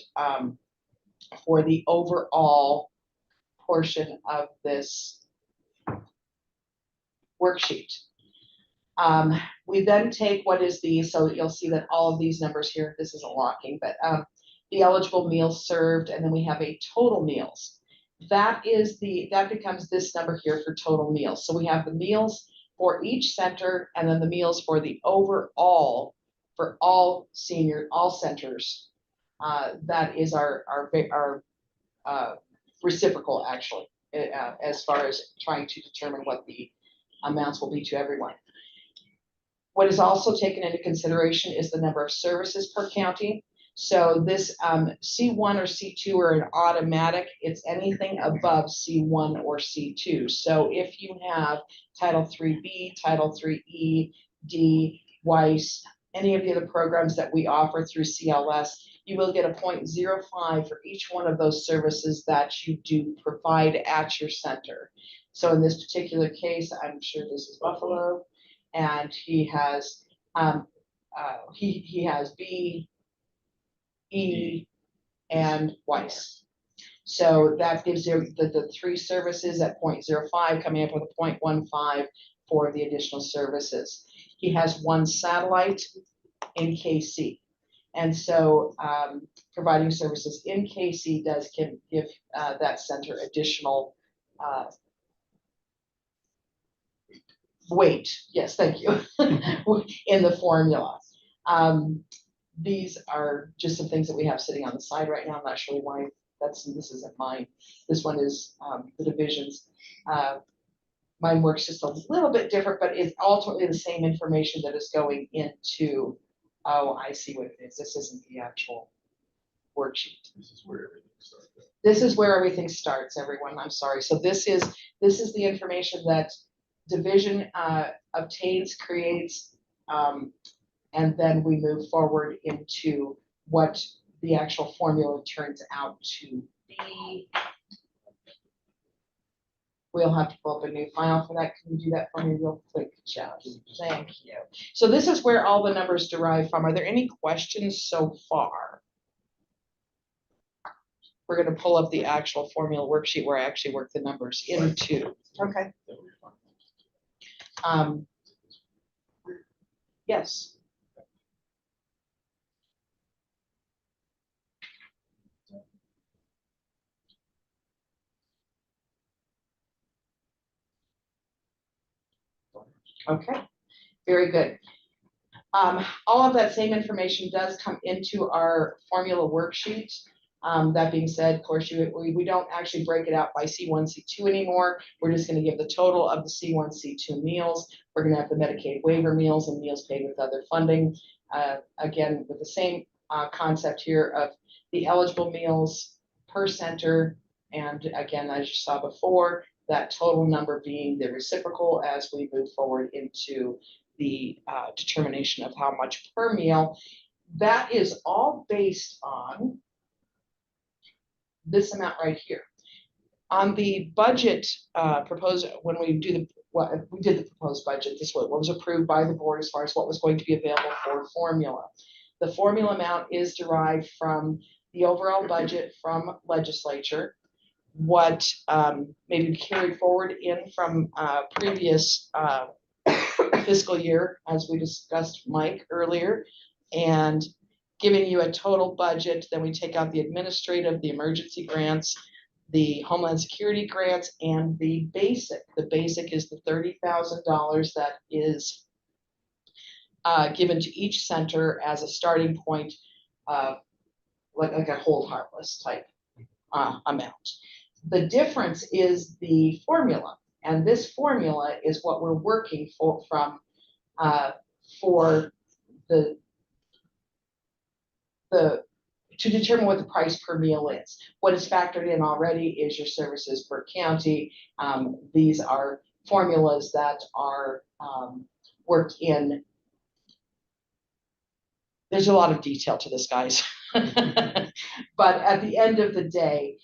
for the overall portion of this worksheet. We then take what is so you'll see that all of these numbers here, this isn't locking, but the eligible meals served, and then we have a total meals. That becomes this number here for total meals. So we have the meals for each center and then the meals for the overall for all centers. That is our reciprocal actually, as far as trying to determine what the amounts will be to everyone. What is also taken into consideration is the number of services per county. So this C1 or C2 are an automatic, it's anything above C1 or C2. So if you have Title IIIB, Title IIIE, D, WISE, any of the other programs that we offer through CLS, you will get a 0.05 for each one of those services that you do provide at your center. So in this particular case, I'm sure this is Buffalo, and he has he has B, E, and WISE. So that gives you the three services at 0.05, coming up with a 0.15 for the additional services. He has one satellite in KC. And so providing services in KC can give that center additional weight. Yes, thank you, in the formula. These are just some things that we have sitting on the side right now. I'm not sure why this isn't mine. This one is the divisions. Mine works just a little bit different, but it's ultimately the same information that is going into, oh, I see what it is. This isn't the actual worksheet. This is where everything starts. This is where everything starts, everyone. I'm sorry. So this is the information that division obtains, creates, and then we move forward into what the actual formula turns out to be. We'll have to pull up a new file for that. Can you do that for me real quick, Jeff? Thank you. So this is where all the numbers derive from. Are there any questions so far? We're going to pull up the actual formula worksheet where I actually work the numbers into. Okay. Yes. Okay, very good. All of that same information does come into our formula worksheet. That being said, of course, we don't actually break it out by C1, C2 anymore. We're just gonna give the total of the C1, C2 meals. We're gonna have the Medicaid waiver meals and meals paid with other funding. Again, with the same concept here of the eligible meals per center. And again, as you saw before, that total number being the reciprocal as we move forward into the determination of how much per meal. That is all based on this amount right here. On the budget proposed, when we do the, we did the proposed budget, this was what was approved by the board as far as what was going to be available for formula. The formula amount is derived from the overall budget from legislature, what maybe carried forward in from previous fiscal year, as we discussed, Mike, earlier, and giving you a total budget. Then we take out the administrative, the emergency grants, the Homeland Security grants, and the basic. The basic is the $30,000 that is given to each center as a starting point, like a hold harmless type amount. The difference is the formula, and this formula is what we're working for to determine what the price per meal is. What is factored in already is your services per county. These are formulas that are worked in. There's a lot of detail to this, guys. But at the end of the day,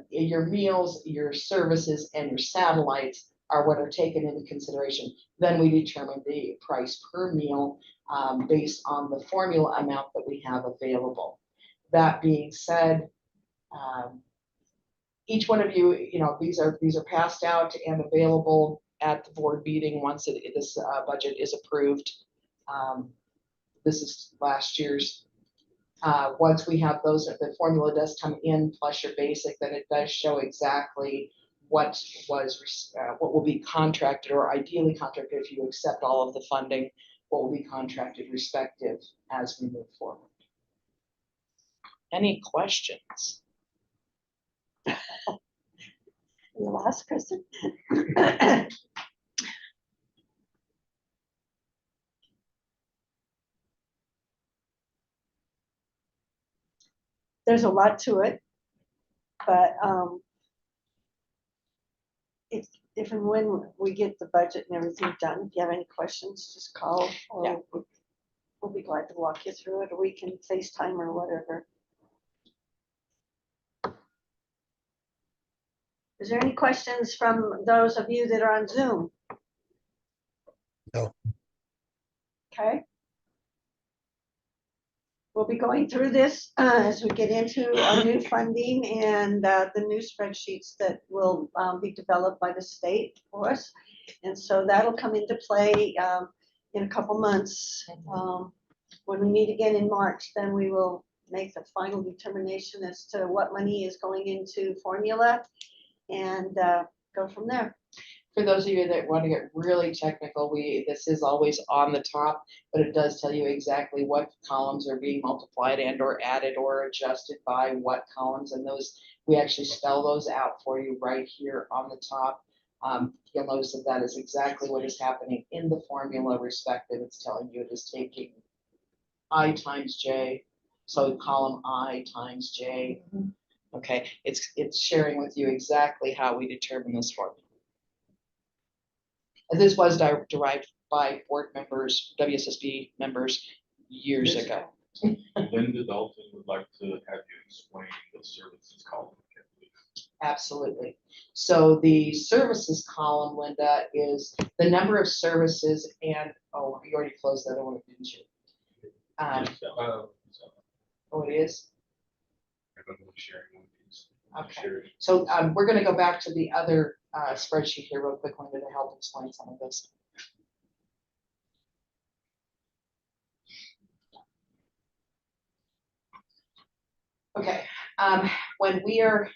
your meals, your services, and your satellites are what are taken into consideration. Then we determine the price per meal based on the formula amount that we have available. That being said, each one of you, these are passed out and available at the board meeting once this budget is approved. This is last year's. Once we have those, if the formula does come in plus your basic, then it does show exactly what will be contracted, or ideally contracted if you accept all of the funding, what will be contracted respective as we move forward. Any questions? You lost, Kristen? There's a lot to it, but if and when we get the budget and everything done, if you have any questions, just call, or Yeah. we'll be glad to walk you through it, or we can FaceTime or whatever. Is there any questions from those of you that are on Zoom? No. Okay. We'll be going through this as we get into our new funding and the new spreadsheets that will be developed by the state for us. And so that'll come into play in a couple months. When we meet again in March, then we will make the final determination as to what money is going into formula and go from there. For those of you that want to get really technical, this is always on the top, but it does tell you exactly what columns are being multiplied and or added or adjusted by what columns, and those, we actually spell those out for you right here on the top. You'll notice that is exactly what is happening in the formula respective. It's telling you it is taking I times J, so column I times J. Okay, it's sharing with you exactly how we determine this formula. And this was derived by board members, WSSB members years ago. Linda Dalton would like to have you explain the services column. Absolutely. So the services column, Linda, is the number of services and, oh, you already closed that one, didn't you? Oh, it is? I'm sharing one of these. Okay. So we're going to go back to the other spreadsheet here real quick, Linda, to help explain some of this. Okay, when we are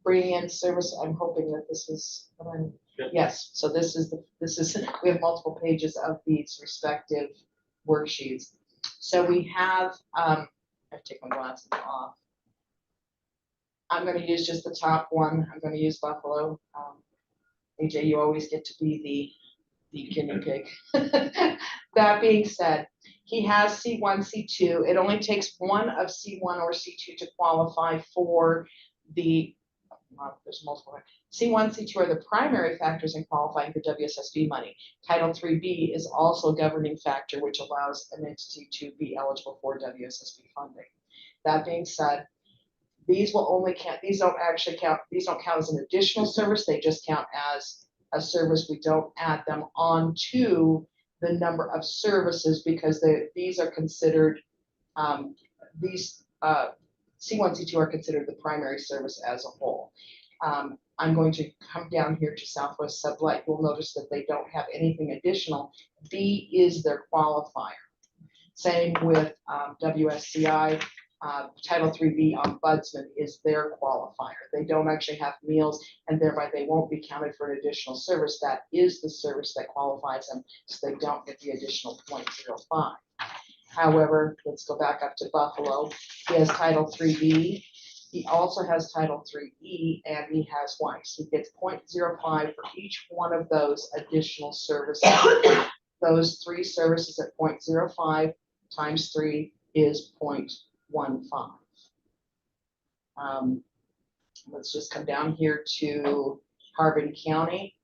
bringing in service, I'm hoping that this is what I'm Yes, so this is, we have multiple pages of these respective worksheets. So we have, I have to take my glasses off. I'm gonna use just the top one. I'm gonna use Buffalo. AJ, you always get to be the guinea pig. That being said, he has C1, C2. It only takes one of C1 or C2 to qualify for the, there's multiple. C1, C2 are the primary factors in qualifying for WSSB money. Title 3B is also a governing factor which allows an entity to be eligible for WSSB funding. That being said, these will only count, these don't actually count, these don't count as an additional service, they just count as a service. We don't add them on to the number of services because these are considered, these C1, C2 are considered the primary service as a whole. I'm going to come down here to Southwest Sublight. You'll notice that they don't have anything additional. B is their qualifier. Same with WSCI. Title 3B Ombudsman is their qualifier. They don't actually have meals and thereby they won't be counted for an additional service. That is the service that qualifies them, so they don't get the additional 0.05. However, let's go back up to Buffalo. He has Title 3B. He also has Title 3E and he has WISE. He gets 0.05 for each one of those additional services. Those 3 services at 0.05 times 3 is 0.15. Let's just come down here to Harbin County.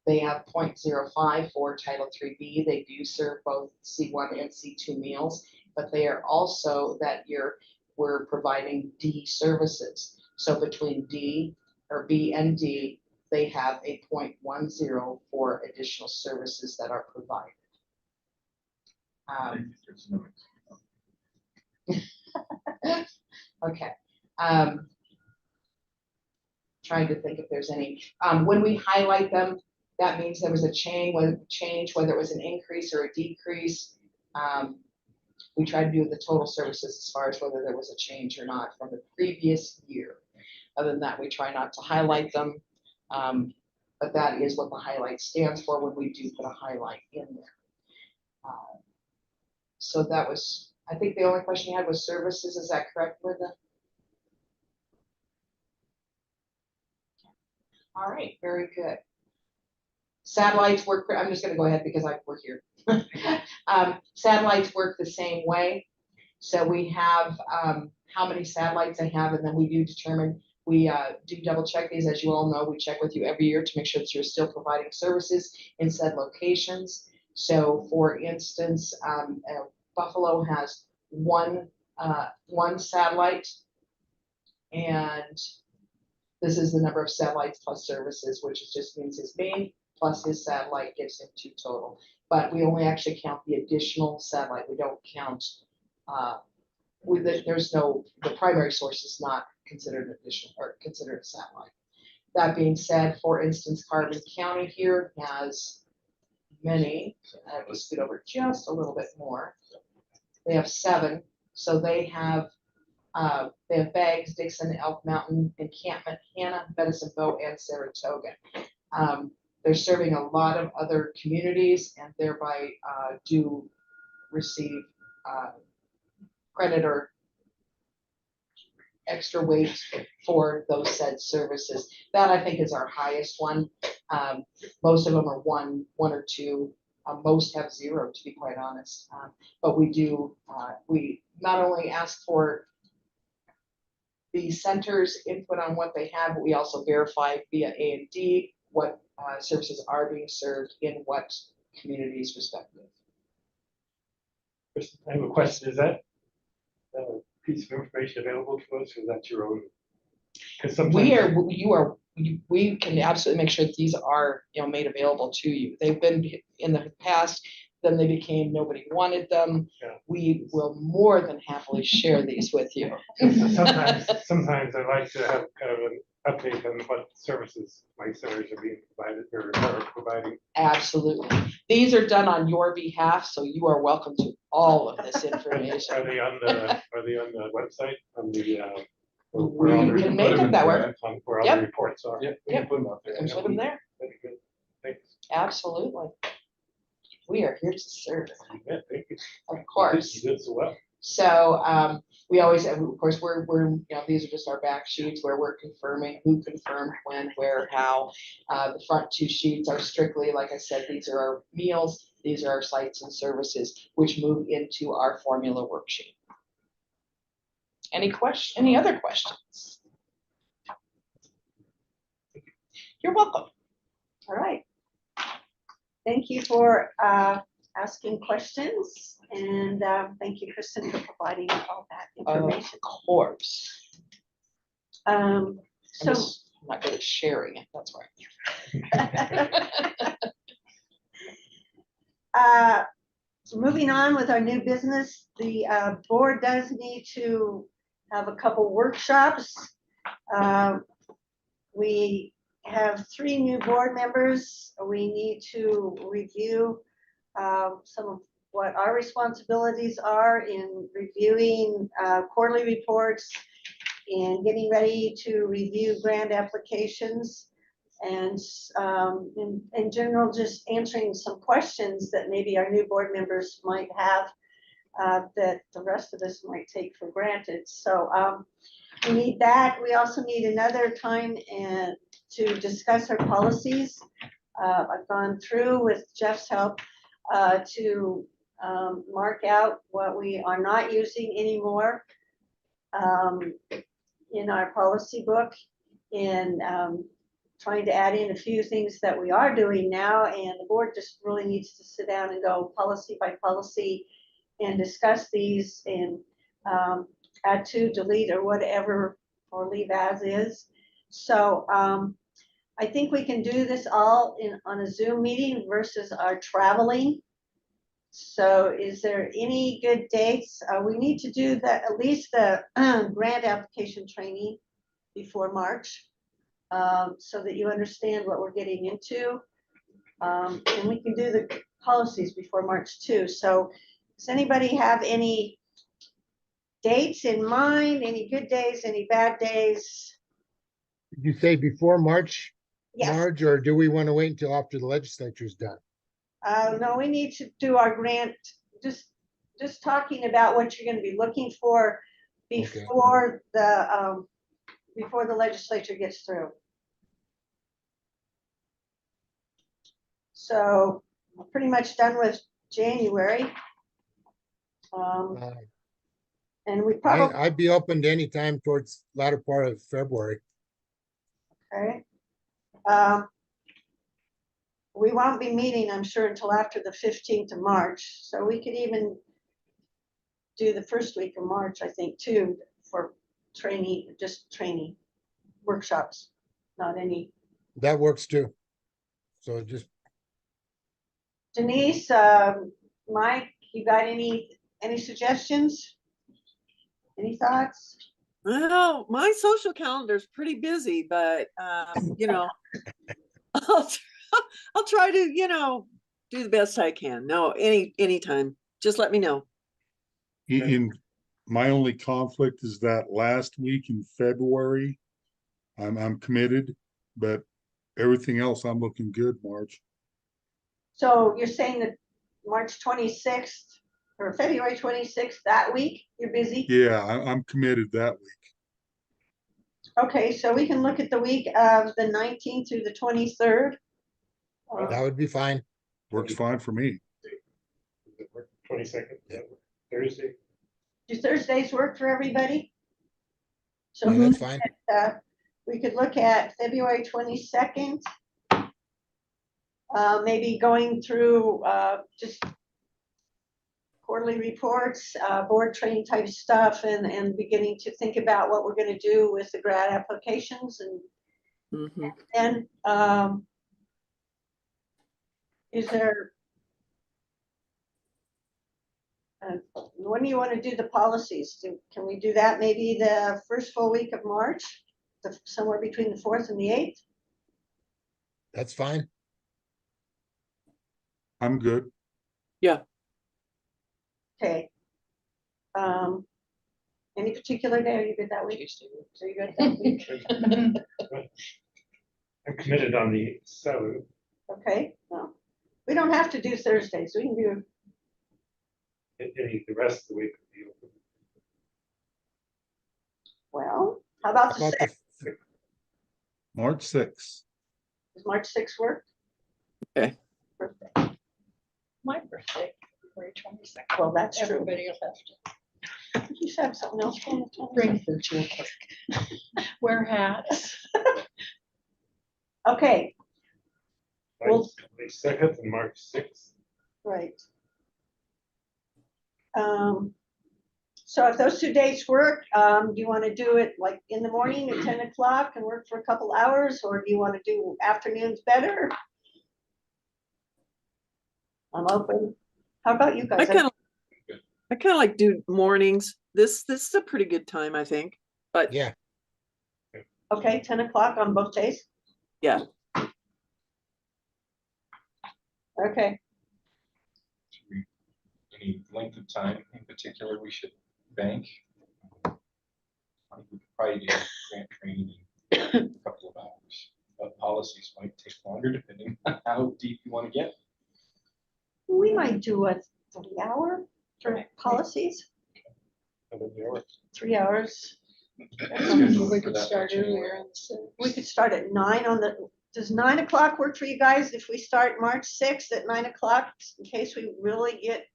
They have 0.05 for Title 3B. They do serve both C1 and C2 meals, but they are also that year we're providing D services. So between D or B and D, they have a 0.10 for additional services that are provided. Okay. Trying to think if there's any. When we highlight them, that means there was a change, whether it was an increase or a decrease. We try to do the total services as far as whether there was a change or not from the previous year. Other than that, we try not to highlight them. But that is what the highlight stands for when we do put a highlight in there. So that was, I think the only question you had was services. Is that correct, Linda? All right, very good. Satellites work, I'm just gonna go ahead because we're here. Satellites work the same way. So we have how many satellites they have, and then we do determine, we do double check these. As you all know, we check with you every year to make sure that you're still providing services in said locations. So for instance, Buffalo has one satellite, and this is the number of satellites plus services, which just means his main plus his satellite gives him 2 total. But we only actually count the additional satellite. We don't count, there's no, the primary source is not considered an additional or considered a satellite. That being said, for instance, Carbon County here has many. I have to scoot over just a little bit more. They have 7. So they have Baggs, Dixon, Elk Mountain, Encampment, Hannah, Medicine Bow, and Saratoga. They're serving a lot of other communities and thereby do receive credit or extra weight for those said services. That I think is our highest one. Most of them are 1 or 2. Most have 0, to be quite honest. But we do, we not only ask for the center's input on what they have, but we also verify via A&D what services are being served in what communities respective. I have a question. Is that piece of information available to us, or is that your own? Because sometimes we can absolutely make sure that these are, made available to you. They've been in the past, then they became, nobody wanted them. Yeah. We will more than happily share these with you. Sometimes I like to have kind of an update on what services my centers are being provided or are providing. Absolutely. These are done on your behalf, so you are welcome to all of this information. Are they on the website? On the We can make them that way. where all the reports are. Yeah, we can put them out there. Can put them there. That'd be good. Absolutely. We are here to serve, Yeah, thank you. of You course. did so well. So we always, of course, we're, these are just our back sheets where we're confirming who confirmed when, where, how. The front two sheets are strictly, like I said, these are our meals, these are our sites and services, which move into our formula worksheet. Any other questions? You're welcome. All right. Thank you for asking questions, and thank you, Kristen, for providing all that information. Of course. Um, I'm So, not good at sharing it, that's right. moving on with our new business, the board does need to have a couple workshops. We have 3 new board members. We need to review some of what our responsibilities are in reviewing quarterly reports and getting ready to review grant applications, and in general, just answering some questions that maybe our new board members might have that the rest of us might take for granted. So we need that. We also need another time to discuss our policies. I've gone through with Jeff's help to mark out what we are not using anymore in our policy book, and trying to add in a few things that we are doing now, and the board just really needs to sit down and go policy by policy and discuss these and add to, delete, or whatever, or leave as is. So I think we can do this all on a Zoom meeting versus our traveling. So is there any good dates? We need to do that, at least the grant application training before March, so that you understand what we're getting into. And we can do the policies before March too. So does anybody have any dates in mind? Any good days, any bad days? Did you say before March, Yes. Marge, or do we want to wait until after the legislature's done? No, we need to do our grant, just talking about what you're gonna be looking for before the legislature gets through. So we're pretty much done with January. And we probably, I'd be open to any time towards latter part of February. okay. We won't be meeting, I'm sure, until after the 15th of March, so we could even do the first week of March, I think, too, for training, just training workshops, not any. That works too. So just, Denise, Mike, you got any suggestions? Any thoughts? Well, my social calendar is pretty busy, but I'll try to, do the best I can. No, anytime. Just let me know. In my only conflict is that last week in February. I'm committed, but everything else I'm looking good, March. So you're saying that March 26th or February 26th, that week, you're busy? Yeah, I'm committed that week. Okay, so we can look at the week of the 19th through the 23rd. that would be fine. Works fine for me. 22nd, Thursday. Do Thursdays work for everybody? So Yeah, that's fine. we could look at February 22nd. Maybe going through just quarterly reports, board training type stuff, and beginning to think about what we're going to do with the grant applications. And then is there, when do you want to do the policies? Can we do that maybe the first full week of March, somewhere between the 4th and the 8th? That's fine. I'm good. Okay. Any particular day? Are you good that week? Are you good that week? I'm committed on the 7th. Okay, well, we don't have to do Thursdays. We can do, The rest of the week. would be open. well, how about the About the 6th? March sixth. Does March 6th work? Okay. Perfect. My birthday, February 22nd. Well, that's true. Everybody will have to You should have something else going on. bring virtual cake. Wear hats. Okay, Well- May 2nd and March 6th. right. So if those 2 dates work, do you want to do it like in the morning at 10 o'clock and work for a couple hours, or do you want to do afternoons better? I'm open. How about you I guys? kind of like do mornings. This is a pretty good time, I think. But Yeah, Okay, 10 o'clock on both days? yeah, Okay, Any length of time in particular we should bank? I think we could probably do grant training in a couple of hours, but policies might take longer depending on how deep you want to get. we might do a 3-hour for policies, How many hours? 3 hours. Schedule We for could that start much anyway. earlier on the 6th. We could start at 9 on the, does 9 o'clock work for you guys if we start March 6th at 9 o'clock, in case we really get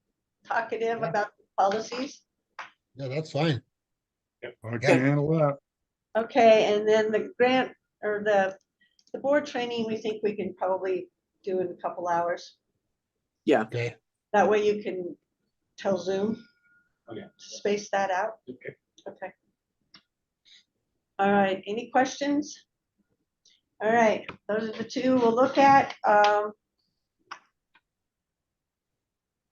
talkative Yeah. about policies? yeah, that's fine. I can handle that. Okay, and then the grant or the board training, we think we can probably do in a couple hours. Okay, That way you can tell Zoom. Okay. Space that out. Okay. Okay. All right, any questions? All right, those are the two we'll look at.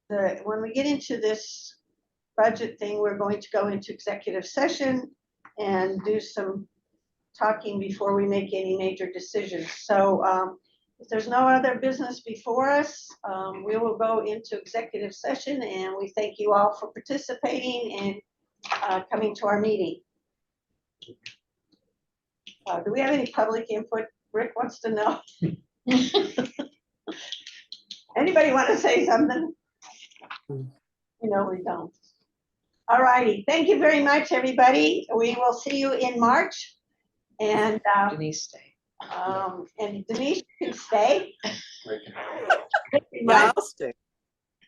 When we get into this budget thing, we're going to go into executive session and do some talking before we make any major decisions. So if there's no other business before us, we will go into executive session, and we thank you all for participating and coming to our meeting. Do we have any public input? Rick wants to know. Anybody want to say something? No, we don't. All righty, thank you very much, everybody. We will see you in March. And Denise, stay. Denise can stay. Right. yeah, I'll stay.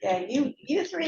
Yeah, you three